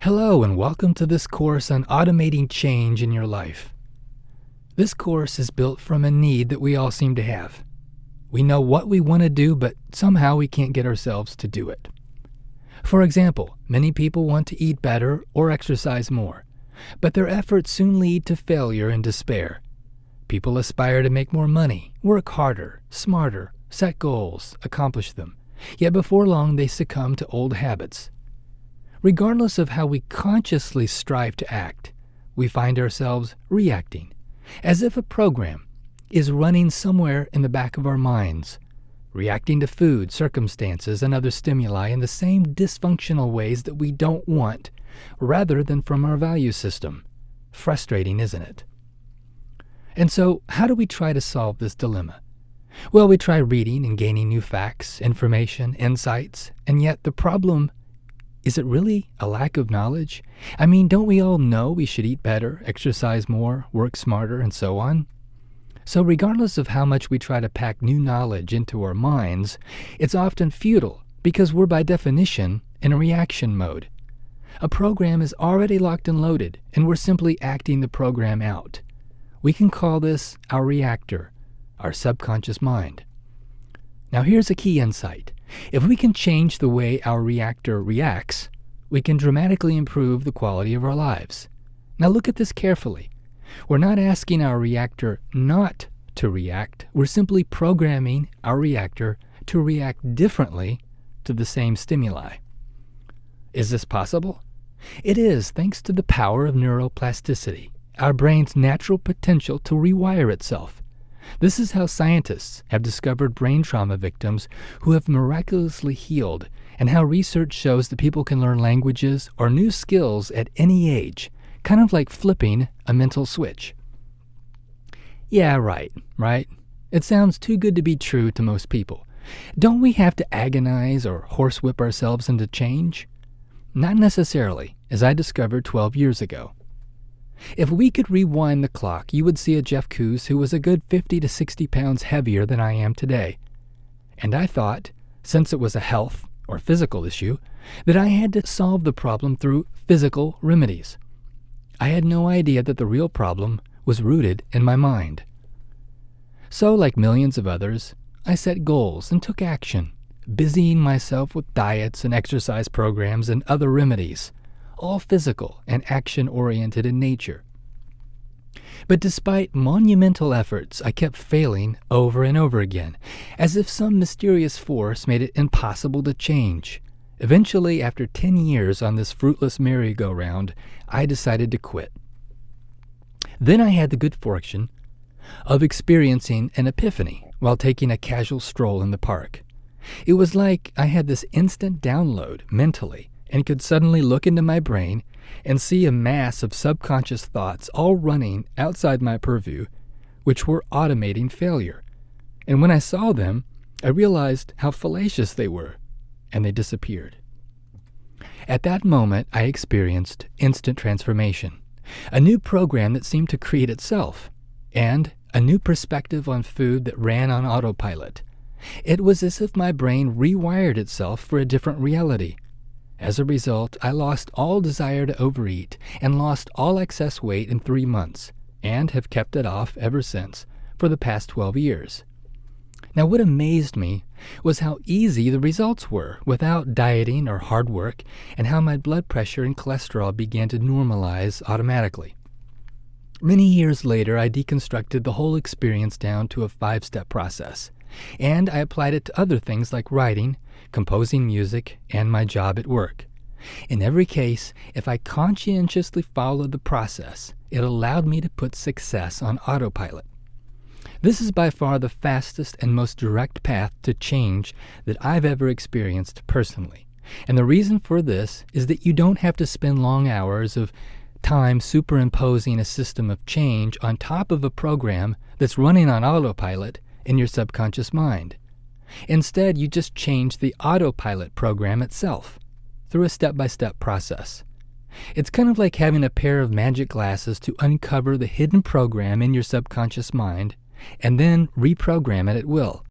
Hello and welcome to this course on automating change in your life. This course is built from a need that we all seem to have. We know what we want to do, but somehow we can't get ourselves to do it. For example, many people want to eat better or exercise more, but their efforts soon lead to failure and despair. People aspire to make more money, work harder, smarter, set goals, accomplish them, yet before long they succumb to old habits. Regardless of how we consciously strive to act, we find ourselves reacting, as if a program is running somewhere in the back of our minds, reacting to food, circumstances, and other stimuli in the same dysfunctional ways that we don't want, rather than from our value system. Frustrating, isn't it? And so, how do we try to solve this dilemma? Well, we try reading and gaining new facts, information, insights, and yet the problem is it really a lack of knowledge? I mean, don't we all know we should eat better, exercise more, work smarter, and so on? So regardless of how much we try to pack new knowledge into our minds, it's often futile because we're by definition in a reaction mode. A program is already locked and loaded, and we're simply acting the program out. We can call this our reactor, our subconscious mind. Now here's a key insight. If we can change the way our reactor reacts, we can dramatically improve the quality of our lives. Now look at this carefully. We're not asking our reactor not to react. We're simply programming our reactor to react differently to the same stimuli. Is this possible? It is, thanks to the power of neuroplasticity, our brain's natural potential to rewire itself. This is how scientists have discovered brain trauma victims who have miraculously healed, and how research shows that people can learn languages or new skills at any age, kind of like flipping a mental switch. Yeah, right? It sounds too good to be true to most people. Don't we have to agonize or horsewhip ourselves into change? Not necessarily, as I discovered 12 years ago. If we could rewind the clock, you would see a Jeff Kooz who was a good 50 to 60 pounds heavier than I am today. And I thought, since it was a health or physical issue, that I had to solve the problem through physical remedies. I had no idea that the real problem was rooted in my mind. So, like millions of others, I set goals and took action, busying myself with diets and exercise programs and other remedies, all physical and action-oriented in nature. But despite monumental efforts, I kept failing over and over again, as if some mysterious force made it impossible to change. Eventually, after 10 years on this fruitless merry-go-round, I decided to quit. Then I had the good fortune of experiencing an epiphany while taking a casual stroll in the park. It was like I had this instant download mentally, and could suddenly look into my brain and see a mass of subconscious thoughts all running outside my purview, which were automating failure. And when I saw them, I realized how fallacious they were, and they disappeared. At that moment, I experienced instant transformation, a new program that seemed to create itself, and a new perspective on food that ran on autopilot. It was as if my brain rewired itself for a different reality. As a result, I lost all desire to overeat and lost all excess weight in 3 months, and have kept it off ever since for the past 12 years. Now, what amazed me was how easy the results were without dieting or hard work, and how my blood pressure and cholesterol began to normalize automatically. Many years later, I deconstructed the whole experience down to a 5-step process, and I applied it to other things like writing, composing music, and my job at work. In every case, if I conscientiously followed the process, it allowed me to put success on autopilot. This is by far the fastest and most direct path to change that I've ever experienced personally. And the reason for this is that you don't have to spend long hours of time superimposing a system of change on top of a program that's running on autopilot in your subconscious mind. Instead, you just change the autopilot program itself through a step-by-step process. It's kind of like having a pair of magic glasses to uncover the hidden program in your subconscious mind and then reprogram it at will.